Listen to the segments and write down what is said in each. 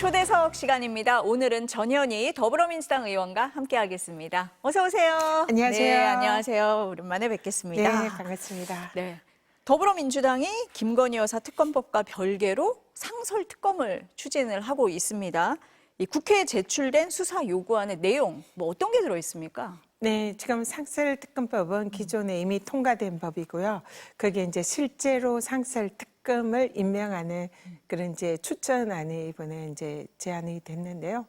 초대석 시간입니다. 오늘은 전현희 더불어민주당 의원과 함께하겠습니다. 어서 오세요. 안녕하세요. 네, 안녕하세요. 오랜만에 뵙겠습니다. 네, 반갑습니다. 네, 더불어민주당이 김건희 여사 특검법과 별개로 상설 특검을 추진을 하고 있습니다. 이 국회에 제출된 수사 요구안의 내용, 어떤 게 들어있습니까? 네, 지금 상설특검법은 기존에 이미 통과된 법이고요. 그게 이제 실제로 상설특검을 임명하는 그런 이제 추천안이 이번에 이제 제안이 됐는데요.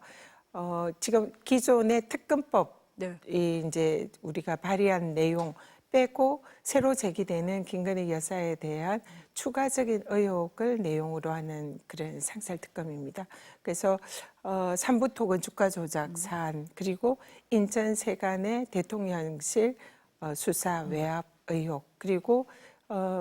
지금 기존의 특검법 네. 이 이제 우리가 발의한 내용 빼고 새로 제기되는 김건희 여사에 대한 추가적인 의혹을 내용으로 하는 그런 상설특검입니다. 그래서 삼부토건 주가 조작 사안 그리고 인천 세관의 대통령실 수사 외압 의혹 그리고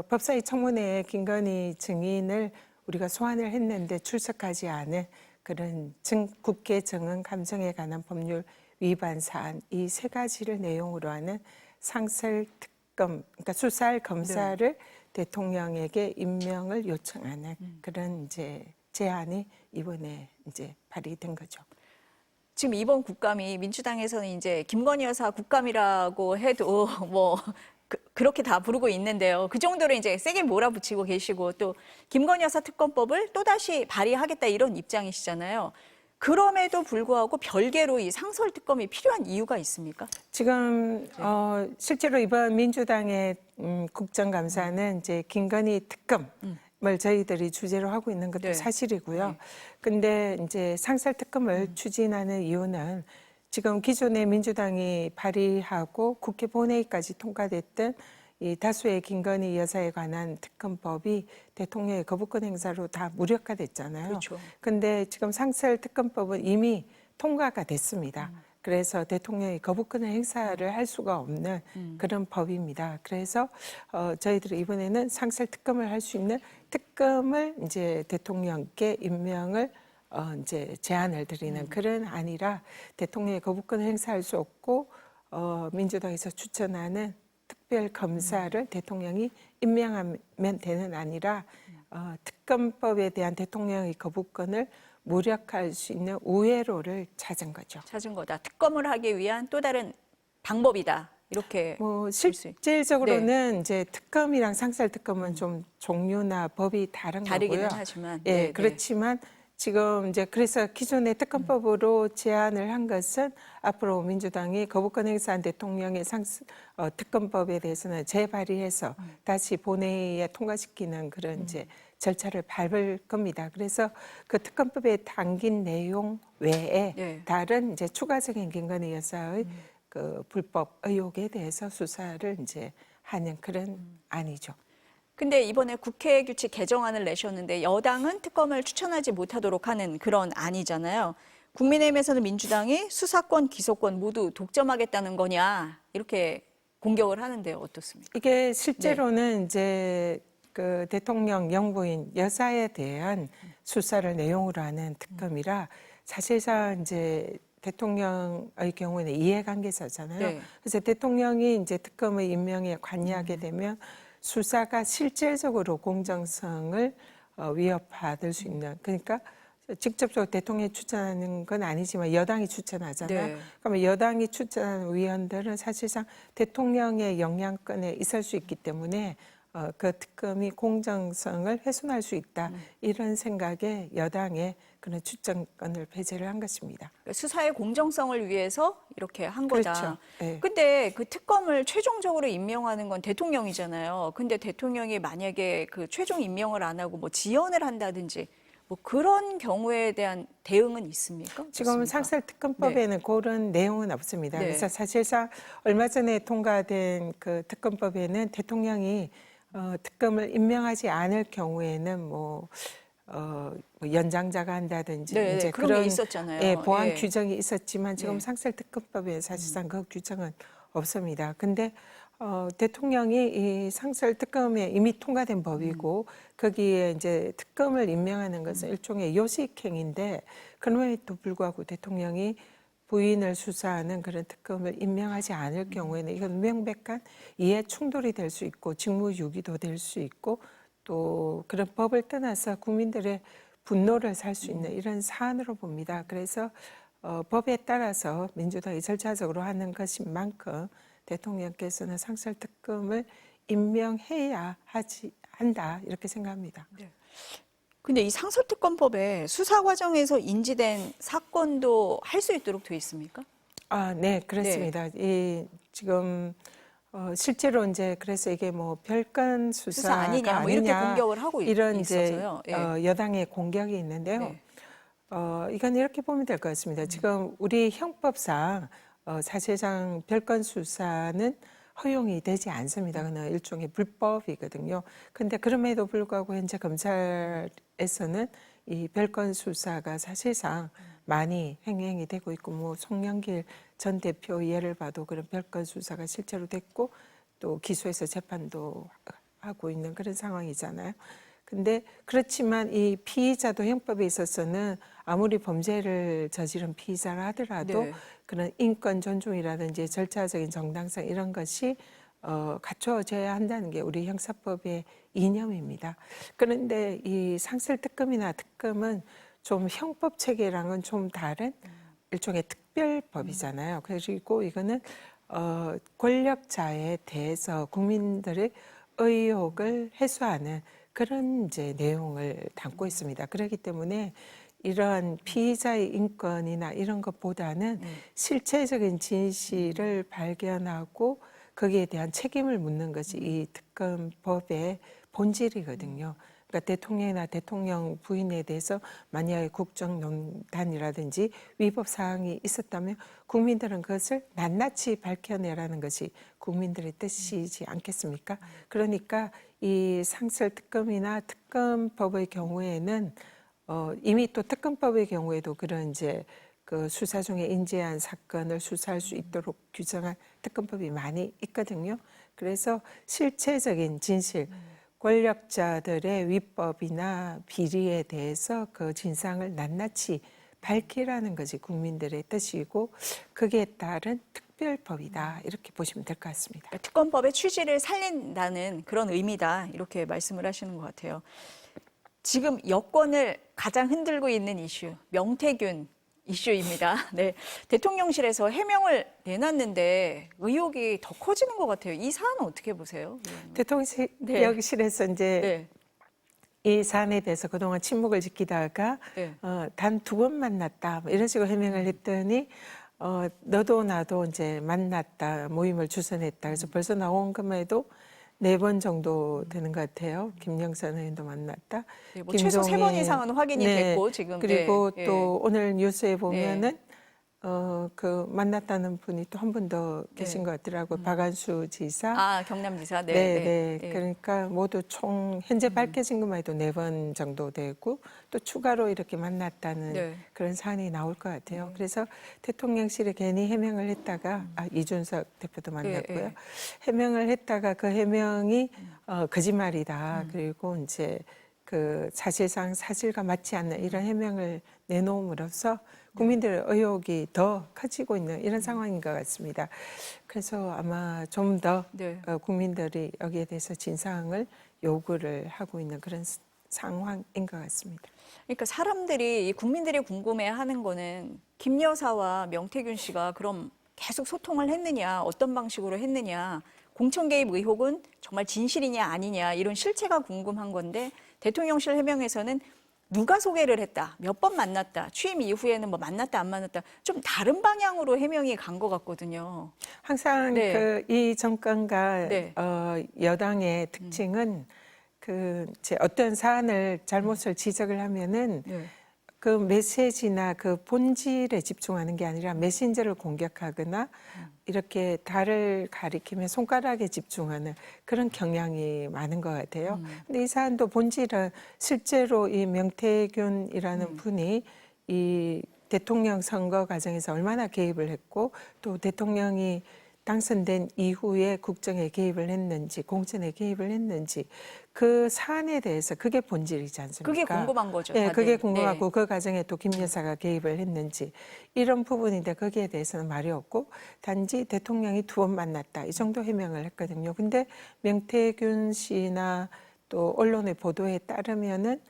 법사위 청문회에 김건희 증인을 우리가 소환을 했는데 출석하지 않은 그런 국회 정응 감정에 관한 법률 위반 사안 이 세 가지를 내용으로 하는 상설특검, 그러니까 수사할 검사를 대통령에게 임명을 요청하는 그런 이제 제안이 이번에 이제 발의된 거죠. 지금 이번 국감이 민주당에서는 이제 김건희 여사 국감이라고 해도 그렇게 다 부르고 있는데요. 그 정도로 이제 세게 몰아붙이고 계시고 또 김건희 여사 특검법을 또다시 발의하겠다 이런 입장이시잖아요. 그럼에도 불구하고 별개로 이 상설 특검이 필요한 이유가 있습니까? 지금 실제로 이번 민주당의 국정감사는 이제 김건희 특검을 저희들이 주제로 하고 있는 것도 네. 사실이고요. 근데 이제 상설 특검을 추진하는 이유는 지금 기존에 민주당이 발의하고 국회 본회의까지 통과됐던 이 다수의 김건희 여사에 관한 특검법이 대통령의 거부권 행사로 다 무력화됐잖아요. 그렇죠. 근데 지금 상설 특검법은 이미 통과가 됐습니다. 그래서 대통령이 거부권을 행사를 할 수가 없는 그런 법입니다. 그래서 저희들이 이번에는 상설 특검을 할 수 있는 특검을 이제 대통령께 임명을 이제 제안을 드리는 그런 안이라 대통령의 거부권을 행사할 수 없고 민주당에서 추천하는 특별 검사를 대통령이 임명하면 되는 아니라 특검법에 대한 대통령의 거부권을 무력화할 수 있는 우회로를 찾은 거죠. 찾은 거다. 특검을 하기 위한 또 다른 방법이다. 이렇게 실질적으로는 이제 특검이랑 상설특검은 좀 종류나 법이 다르기는 거고요. 하지만 예, 그렇지만 지금 이제 그래서 기존의 특검법으로 제안을 한 것은 앞으로 민주당이 거부권 행사한 대통령의 특검법에 대해서는 재발의해서 다시 본회의에 통과시키는 그런 이제 절차를 밟을 겁니다. 그래서 그 특검법에 담긴 내용 외에 다른 이제 추가적인 김건희 여사의 그 불법 의혹에 대해서 수사를 이제 하는 그런 안이죠. 근데 이번에 국회 규칙 개정안을 내셨는데 여당은 특검을 추천하지 못하도록 하는 그런 안이잖아요. 국민의힘에서는 민주당이 수사권, 기소권 모두 독점하겠다는 거냐 이렇게 공격을 하는데 어떻습니까? 이게 실제로는 이제 그 대통령 영부인 여사에 대한 수사를 내용으로 하는 특검이라 사실상 이제 대통령의 경우에는 이해관계자잖아요. 그래서 대통령이 이제 특검의 임명에 관여하게 되면 수사가 실질적으로 공정성을 위협받을 수 있는 그러니까 직접적으로 대통령이 추천하는 건 아니지만 여당이 추천하잖아요. 그러면 여당이 추천하는 위원들은 사실상 대통령의 영향권에 있을 수 있기 때문에 그 특검이 공정성을 훼손할 수 있다. 이런 생각에 여당의 그런 추천권을 배제를 한 것입니다. 수사의 공정성을 위해서 이렇게 한 거다. 그렇죠. 네. 근데 그 특검을 최종적으로 임명하는 건 대통령이잖아요. 근데 대통령이 만약에 그 최종 임명을 안 하고 지연을 한다든지 그런 경우에 대한 대응은 있습니까? 지금 상설특검법에는 그런 내용은 없습니다. 그래서 사실상 얼마 전에 통과된 그 특검법에는 대통령이 특검을 임명하지 않을 경우에는 연장자가 한다든지 이제 그런 게 있었잖아요. 예, 보안 규정이 있었지만 지금 상설특검법에 사실상 그 규정은 없습니다. 근데 대통령이 이 상설특검에 이미 통과된 법이고 거기에 이제 특검을 임명하는 것은 일종의 요식행위인데 그럼에도 불구하고 대통령이 부인을 수사하는 그런 특검을 임명하지 않을 경우에는 이건 명백한 이해 충돌이 될 수 있고 직무유기도 될 수 있고 또 그런 법을 떠나서 국민들의 분노를 살 수 있는 이런 사안으로 봅니다. 그래서 법에 따라서 민주당이 절차적으로 하는 것인 만큼 대통령께서는 상설특검을 임명해야 한다 이렇게 생각합니다. 네. 근데 이 상설특검법에 수사 과정에서 인지된 사건도 할 수 있도록 돼 있습니까? 네, 그렇습니다. 이 지금 실제로 이제 그래서 이게 뭐 별건 수사 수사가 아니냐, 뭐 이렇게 공격을 하고 이런 있어서요. 이제 예. 여당의 공격이 있는데요. 네. 이건 이렇게 보면 될 것 같습니다. 지금 우리 형법상 사실상 별건 수사는 허용이 되지 않습니다. 그는 일종의 불법이거든요. 근데 그럼에도 불구하고 현재 검찰에서는 이 별건 수사가 사실상 많이 행행이 되고 있고, 뭐 송영길 전 대표 예를 봐도 그런 별건 수사가 실제로 됐고 또 기소해서 재판도 하고 있는 그런 상황이잖아요. 근데 그렇지만 이 피의자도 형법에 있어서는 아무리 범죄를 저지른 피의자라 하더라도 네. 그런 인권 존중이라든지 절차적인 정당성 이런 것이 갖춰져야 한다는 게 우리 형사법의 이념입니다. 그런데 이 상설특검이나 특검은 좀 형법 체계랑은 좀 다른 일종의 특별법이잖아요. 그리고 이거는 권력자에 대해서 국민들의 의혹을 해소하는 그런 이제 내용을 담고 있습니다. 그렇기 때문에 이러한 피의자의 인권이나 이런 것보다는 실체적인 진실을 발견하고 거기에 대한 책임을 묻는 것이 이 특검법의 본질이거든요. 그러니까 대통령이나 대통령 부인에 대해서 만약에 국정농단이라든지 위법 사항이 있었다면 국민들은 그것을 낱낱이 밝혀내라는 것이 국민들의 뜻이지 않겠습니까? 그러니까 이 상설특검이나 특검법의 경우에는 이미 또 특검법의 경우에도 그런 이제 그 수사 중에 인지한 사건을 수사할 수 있도록 규정한 특검법이 많이 있거든요. 그래서 실체적인 진실, 권력자들의 위법이나 비리에 대해서 그 진상을 낱낱이 밝히라는 것이 국민들의 뜻이고 그에 따른 특별법이다 이렇게 보시면 될 것 같습니다. 그러니까 특검법의 취지를 살린다는 그런 의미다 이렇게 말씀을 하시는 것 같아요. 지금 여권을 가장 흔들고 있는 이슈, 명태균 이슈입니다. 네, 대통령실에서 해명을 내놨는데 의혹이 더 커지는 것 같아요. 이 사안은 어떻게 보세요? 대통령실에서 이제 네. 이 사안에 대해서 그동안 침묵을 지키다가 네. 단 2번 만났다 뭐 이런 식으로 해명을 했더니 너도 나도 이제 만났다 모임을 주선했다 그래서 벌써 나온 것만해도 4번 정도 되는 것 같아요. 김영선 의원도 만났다. 네, 뭐 최소 3번 이상은 확인이 됐고 지금 그리고 네, 또 오늘 뉴스에 보면은 네. 그 만났다는 분이 또 한 분 더 계신 것 같더라고요. 박한수 지사. 아, 경남지사. 네, 네, 네. 네. 그러니까 모두 총 현재 밝혀진 것만 해도 4번 정도 되고 또 추가로 이렇게 만났다는 네. 그런 사안이 나올 것 같아요. 그래서 대통령실에 괜히 해명을 했다가 이준석 대표도 만났고요. 네. 해명을 했다가 그 해명이 거짓말이다. 그리고 이제 그 사실상 사실과 맞지 않는 이런 해명을 내놓음으로써 국민들의 의혹이 더 커지고 있는 이런 상황인 것 같습니다. 그래서 아마 좀 더 네. 국민들이 여기에 대해서 진상을 요구를 하고 있는 그런 상황인 것 같습니다. 그러니까 사람들이 이 국민들이 궁금해하는 거는 김 여사와 명태균 씨가 그럼 계속 소통을 했느냐, 어떤 방식으로 했느냐, 공천 개입 의혹은 정말 진실이냐 아니냐 이런 실체가 궁금한 건데 대통령실 해명에서는 누가 소개를 했다, 몇 번 만났다, 취임 이후에는 뭐 만났다 안 만났다 좀 다른 방향으로 해명이 간 것 같거든요. 항상 네. 그 이 정권과 네. 여당의 특징은 그 이제 어떤 사안을 잘못을 지적을 하면은 네. 그 메시지나 그 본질에 집중하는 게 아니라 메신저를 공격하거나 이렇게 달을 가리키며 손가락에 집중하는 그런 경향이 많은 것 같아요. 근데 이 사안도 본질은 실제로 이 명태균이라는 분이 이 대통령 선거 과정에서 얼마나 개입을 했고 또 대통령이 당선된 이후에 국정에 개입을 했는지 공천에 개입을 했는지 그 사안에 대해서 그게 본질이지 않습니까? 그게 궁금한 거죠, 네, 다들. 그게 궁금하고 네. 그 과정에 또 김 여사가 개입을 했는지 이런 부분인데 거기에 대해서는 말이 없고 단지 대통령이 2번 만났다 이 정도 해명을 했거든요. 근데 명태균 씨나 또 언론의 보도에 따르면은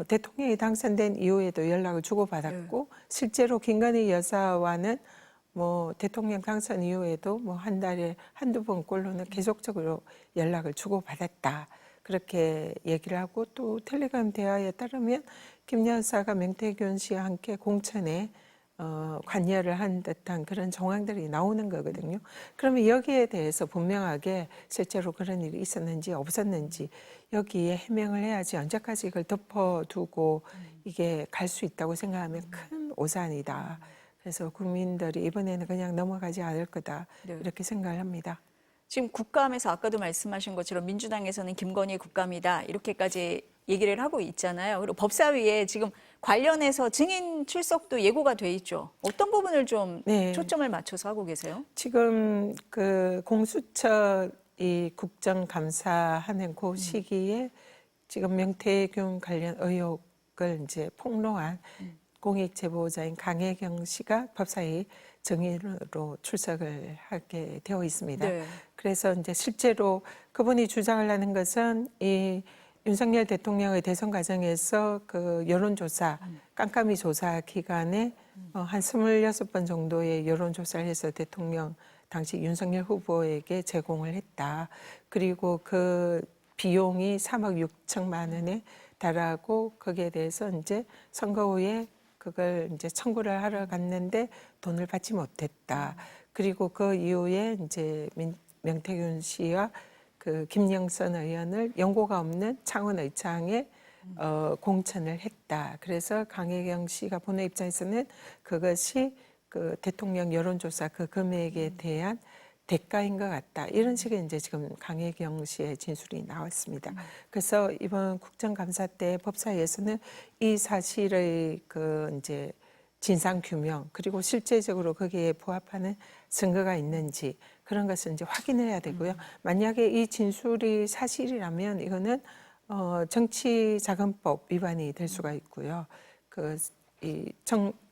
대통령이 당선된 이후에도 연락을 주고받았고 실제로 김건희 여사와는 뭐 대통령 당선 이후에도 뭐 한 달에 한두 번꼴로는 계속적으로 연락을 주고받았다. 그렇게 얘기를 하고 또 텔레그램 대화에 따르면 김 여사가 명태균 씨와 함께 공천에 관여를 한 듯한 그런 정황들이 나오는 거거든요. 그러면 여기에 대해서 분명하게 실제로 그런 일이 있었는지 없었는지 여기에 해명을 해야지 언제까지 이걸 덮어두고 이게 갈 수 있다고 생각하면 큰 오산이다. 그래서 국민들이 이번에는 그냥 넘어가지 않을 거다. 네. 이렇게 생각을 합니다. 지금 국감에서 아까도 말씀하신 것처럼 민주당에서는 김건희 국감이다 이렇게까지 얘기를 하고 있잖아요. 그리고 법사위에 지금 관련해서 증인 출석도 예고가 돼 있죠. 어떤 부분을 좀 네. 초점을 맞춰서 하고 계세요? 지금 그 공수처 이 국정감사하는 그 시기에 지금 명태균 관련 의혹을 이제 폭로한 공익제보자인 강혜경 씨가 법사위 증인으로 출석을 하게 되어 있습니다. 네. 그래서 이제 실제로 그분이 주장을 하는 것은 이 윤석열 대통령의 대선 과정에서 그 여론조사, 깜깜이 조사 기간에 한 26번 정도의 여론조사를 해서 대통령 당시 윤석열 후보에게 제공을 했다. 그리고 그 비용이 3억 6천만 원에 달하고 거기에 대해서 이제 선거 후에 그걸 이제 청구를 하러 갔는데 돈을 받지 못했다. 그리고 그 이후에 이제 명태균 씨와 그 김영선 의원을 연고가 없는 창원의창에 공천을 했다. 그래서 강혜경 씨가 보는 입장에서는 그것이 그 대통령 여론조사 그 금액에 대한 대가인 것 같다. 이런 식의 이제 지금 강혜경 씨의 진술이 나왔습니다. 그래서 이번 국정감사 때 법사위에서는 이 사실의 그 이제 진상 규명 그리고 실제적으로 거기에 부합하는 증거가 있는지 그런 것을 이제 확인해야 되고요. 만약에 이 진술이 사실이라면 이거는 정치자금법 위반이 될 수가 있고요.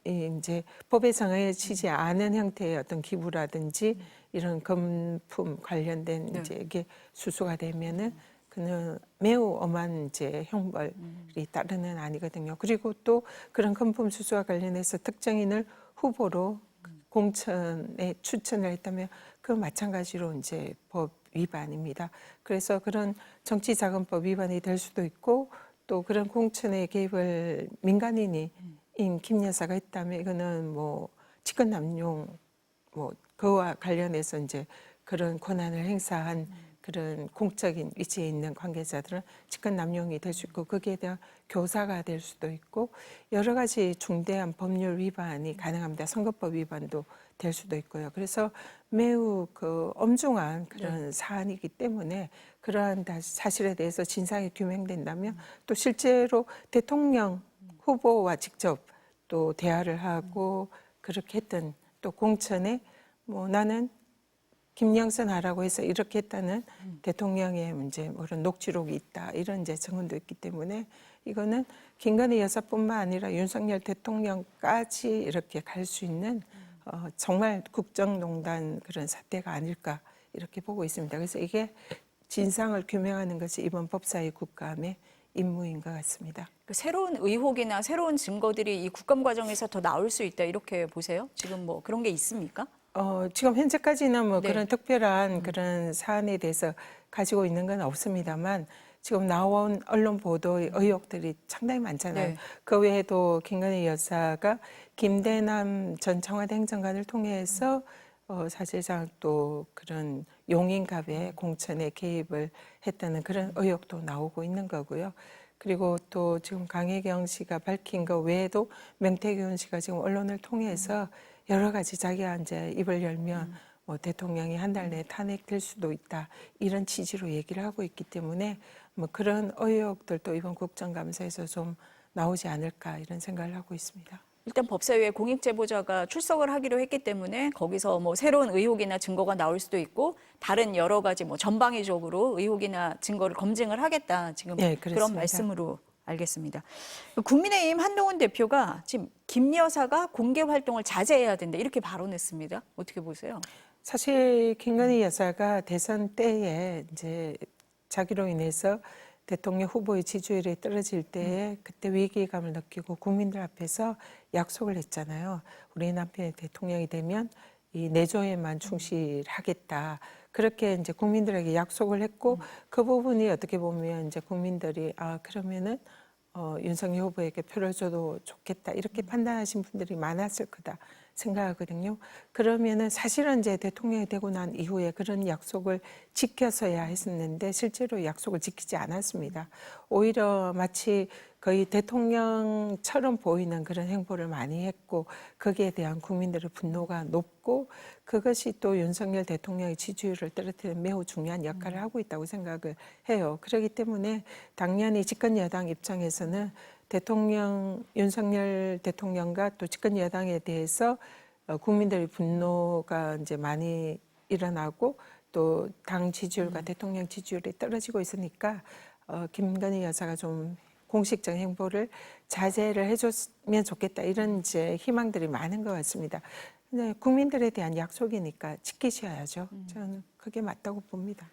이제 법에 정해지지 않은 형태의 어떤 기부라든지 이런 금품 관련된 이제 이게 수수가 되면은 그는 매우 엄한 이제 형벌이 따르는 아니거든요. 그리고 또 그런 금품 수수와 관련해서 특정인을 후보로 공천에 추천을 했다면 그 마찬가지로 이제 법 위반입니다. 그래서 그런 정치자금법 위반이 될 수도 있고 또 그런 공천에 개입을 민간인이 김 여사가 했다면 이거는 뭐 직권남용 뭐 그와 관련해서 이제 그런 권한을 행사한 그런 공적인 위치에 있는 관계자들은 직권남용이 될 수 있고 거기에 대한 교사가 될 수도 있고 여러 가지 중대한 법률 위반이 가능합니다. 선거법 위반도 될 수도 있고요. 그래서 매우 그 엄중한 그런 사안이기 때문에 그러한 사실에 대해서 진상이 규명된다면 또 실제로 대통령 후보와 직접 또 대화를 하고 그렇게 했던 또 공천에 뭐 나는 김영선 하라고 해서 이렇게 했다는 대통령의 이제 그런 녹취록이 있다 이런 이제 증언도 있기 때문에 이거는 김건희 여사뿐만 아니라 윤석열 대통령까지 이렇게 갈 수 있는 정말 국정농단 그런 사태가 아닐까 이렇게 보고 있습니다. 그래서 이게 진상을 규명하는 것이 이번 법사위 국감의 임무인 것 같습니다. 새로운 의혹이나 새로운 증거들이 이 국감 과정에서 더 나올 수 있다 이렇게 보세요? 지금 뭐 그런 게 있습니까? 지금 현재까지는 뭐 네. 그런 특별한 그런 사안에 대해서 가지고 있는 건 없습니다만 지금 나온 언론 보도의 의혹들이 상당히 많잖아요. 네. 그 외에도 김건희 여사가 김대남 전 청와대 행정관을 통해서 사실상 또 그런 용인갑의 공천에 개입을 했다는 그런 의혹도 나오고 있는 거고요. 그리고 또 지금 강혜경 씨가 밝힌 것 외에도 명태균 씨가 지금 언론을 통해서 여러 가지 자기가 이제 입을 열면 뭐 대통령이 한 달 내에 탄핵될 수도 있다 이런 취지로 얘기를 하고 있기 때문에 뭐 그런 의혹들도 이번 국정감사에서 좀 나오지 않을까 이런 생각을 하고 있습니다. 일단 법사위에 공익제보자가 출석을 하기로 했기 때문에 거기서 뭐 새로운 의혹이나 증거가 나올 수도 있고 다른 여러 가지 뭐 전방위적으로 의혹이나 증거를 검증을 하겠다 지금 네, 그런 그렇습니다. 말씀으로 알겠습니다. 국민의힘 한동훈 대표가 지금 김 여사가 공개 활동을 자제해야 된다 이렇게 발언했습니다. 어떻게 보세요? 사실 김건희 여사가 대선 때에 이제 자기로 인해서 대통령 후보의 지지율이 떨어질 때 그때 위기감을 느끼고 국민들 앞에서 약속을 했잖아요. 우리 남편이 대통령이 되면 이 내조에만 충실하겠다. 그렇게 이제 국민들에게 약속을 했고 그 부분이 어떻게 보면 이제 국민들이 그러면은 윤석열 후보에게 표를 줘도 좋겠다 이렇게 판단하신 분들이 많았을 거다 생각하거든요. 그러면은 사실은 이제 대통령이 되고 난 이후에 그런 약속을 지켜서야 했었는데 실제로 약속을 지키지 않았습니다. 오히려 마치 거의 대통령처럼 보이는 그런 행보를 많이 했고 거기에 대한 국민들의 분노가 높고 그것이 또 윤석열 대통령의 지지율을 떨어뜨리는 매우 중요한 역할을 하고 있다고 생각을 해요. 그렇기 때문에 당연히 집권 여당 입장에서는 윤석열 대통령과 또 집권 여당에 대해서 국민들의 분노가 이제 많이 일어나고 또 당 지지율과 대통령 지지율이 떨어지고 있으니까 김건희 여사가 좀 공식적인 행보를 자제를 해줬으면 좋겠다 이런 이제 희망들이 많은 것 같습니다. 근데 국민들에 대한 약속이니까 지키셔야죠. 저는 그게 맞다고 봅니다.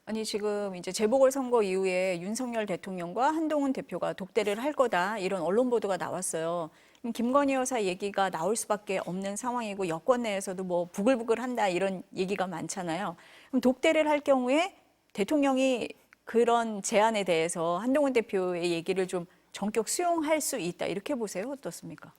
아니 지금 이제 재보궐선거 이후에 윤석열 대통령과 한동훈 대표가 독대를 할 거다 이런 언론 보도가 나왔어요. 그럼 김건희 여사 얘기가 나올 수밖에 없는 상황이고 여권 내에서도 뭐 부글부글한다 이런 얘기가 많잖아요. 그럼 독대를 할 경우에 대통령이 그런 제안에 대해서 한동훈 대표의 얘기를 좀 전격 수용할 수 있다 이렇게 보세요. 어떻습니까?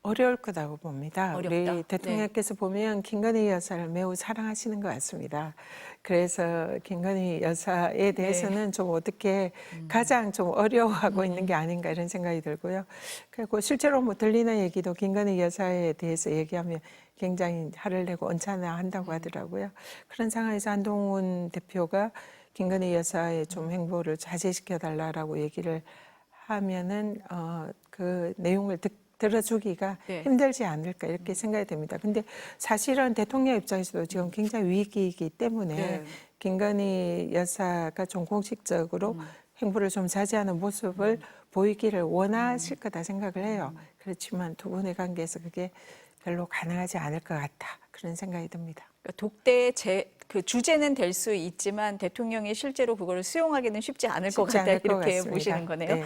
어려울 거라고 봅니다. 어렵다. 우리 대통령께서 보면 김건희 여사를 매우 사랑하시는 것 같습니다. 그래서 김건희 여사에 대해서는 좀 어떻게 가장 좀 어려워하고 있는 게 아닌가 이런 생각이 들고요. 그리고 실제로 뭐 들리는 얘기도 김건희 여사에 대해서 얘기하면 굉장히 화를 내고 언짢아한다고 하더라고요. 그런 상황에서 한동훈 대표가 김건희 여사의 좀 행보를 자제시켜 달라라고 얘기를 하면은 그 내용을 들어주기가 네. 힘들지 않을까 이렇게 생각이 됩니다. 근데 사실은 대통령 입장에서도 지금 굉장히 위기이기 때문에 네. 김건희 여사가 좀 공식적으로 행보를 좀 자제하는 모습을 보이기를 원하실 거다 생각을 해요. 그렇지만 두 분의 관계에서 그게 별로 가능하지 않을 것 같다. 그런 생각이 듭니다. 그러니까 독대의 그 주제는 될 수 있지만 대통령이 실제로 그걸 수용하기는 쉽지 않을 것 쉽지 같다 않을 것 이렇게 같습니다. 보시는 거네요. 네.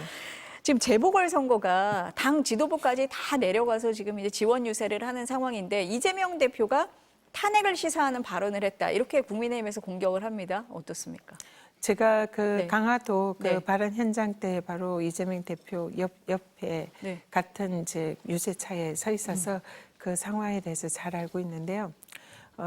지금 재보궐선거가 당 지도부까지 다 내려가서 지금 이제 지원 유세를 하는 상황인데 이재명 대표가 탄핵을 시사하는 발언을 했다 이렇게 국민의힘에서 공격을 합니다. 어떻습니까? 제가 그 네. 강화도 그 네. 발언 현장 때 바로 이재명 대표 옆에 네. 같은 이제 유세차에 서 있어서 그 상황에 대해서 잘 알고 있는데요.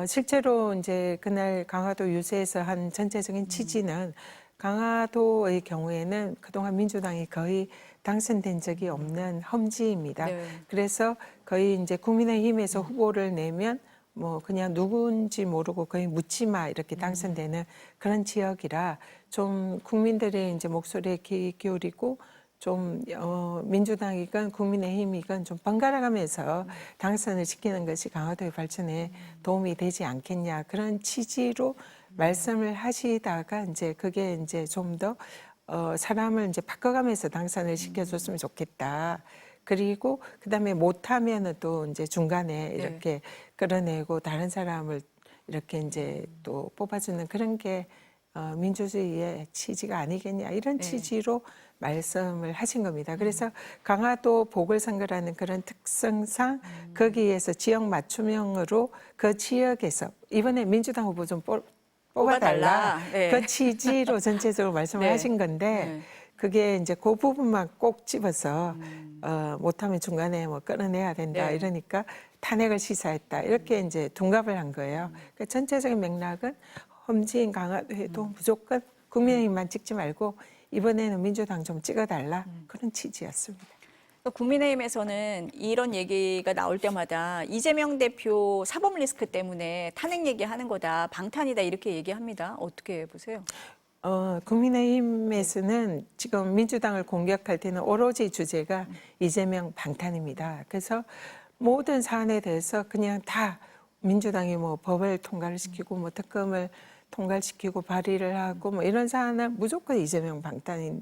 실제로 이제 그날 강화도 유세에서 한 전체적인 취지는 강화도의 경우에는 그동안 민주당이 거의 당선된 적이 없는 험지입니다. 네. 그래서 거의 이제 국민의힘에서 후보를 내면 뭐 그냥 누군지 모르고 거의 묻지마 이렇게 당선되는 그런 지역이라 좀 국민들의 이제 목소리에 귀 기울이고 좀 민주당이건 국민의힘이건 좀 번갈아가면서 당선을 시키는 것이 강화도의 발전에 도움이 되지 않겠냐 그런 취지로 말씀을 하시다가 이제 그게 이제 좀 더 사람을 이제 바꿔가면서 당선을 시켜줬으면 좋겠다. 그리고 그다음에 못하면은 또 이제 중간에 이렇게 끌어내고 다른 사람을 이렇게 이제 또 뽑아주는 그런 게 민주주의의 취지가 아니겠냐 이런 취지로 말씀을 하신 겁니다. 그래서 강화도 보궐선거라는 그런 특성상 거기에서 지역 맞춤형으로 그 지역에서 이번에 민주당 후보 좀 뽑아달라 네. 그 취지로 전체적으로 말씀을 네. 하신 건데 네. 그게 이제 그 부분만 꼭 집어서 못하면 중간에 뭐 끌어내야 된다 네. 이러니까 탄핵을 시사했다 이렇게 이제 둔갑을 한 거예요. 그러니까 전체적인 맥락은 험지인 강화도에도 무조건 국민의힘만 찍지 말고 이번에는 민주당 좀 찍어달라 그런 취지였습니다. 국민의힘에서는 이런 얘기가 나올 때마다 이재명 대표 사법 리스크 때문에 탄핵 얘기하는 거다, 방탄이다 이렇게 얘기합니다. 어떻게 보세요? 국민의힘에서는 지금 민주당을 공격할 때는 오로지 주제가 이재명 방탄입니다. 그래서 모든 사안에 대해서 그냥 다 민주당이 뭐 법을 통과를 시키고 뭐 특검을 통과시키고 발의를 하고 뭐 이런 사안은 무조건 이재명 방탄을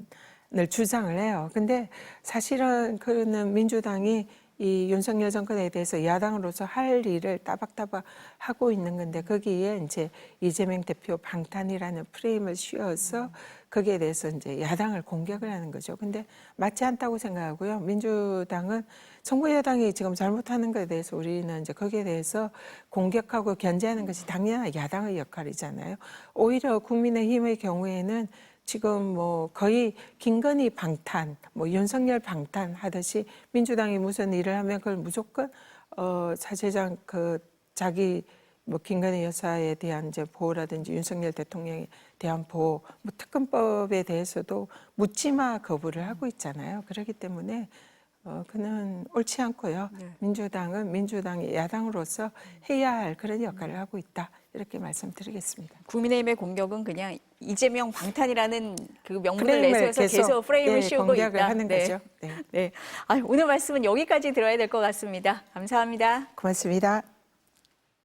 주장을 해요. 근데 사실은 그는 민주당이 이 윤석열 정권에 대해서 야당으로서 할 일을 따박따박 하고 있는 건데 거기에 이제 이재명 대표 방탄이라는 프레임을 씌워서 거기에 대해서 이제 야당을 공격을 하는 거죠. 근데 맞지 않다고 생각하고요. 민주당은 정부 여당이 지금 잘못하는 것에 대해서 우리는 이제 거기에 대해서 공격하고 견제하는 것이 당연한 야당의 역할이잖아요. 오히려 국민의힘의 경우에는 지금 뭐 거의 김건희 방탄, 뭐 윤석열 방탄 하듯이 민주당이 무슨 일을 하면 그걸 무조건 사실상 그 자기 뭐 김건희 여사에 대한 이제 보호라든지 윤석열 대통령에 대한 보호, 뭐 특검법에 대해서도 묻지마 거부를 하고 있잖아요. 그렇기 때문에 그는 옳지 않고요. 민주당은 민주당의 야당으로서 해야 할 그런 역할을 하고 있다. 이렇게 말씀드리겠습니다. 국민의힘의 공격은 그냥 이재명 방탄이라는 그 명분을 프레임을 내세워서 계속 프레임을 네, 씌우고 공격을 있다. 하는 네. 거죠. 네. 네. 오늘 말씀은 여기까지 들어야 될 것 같습니다. 감사합니다. 고맙습니다.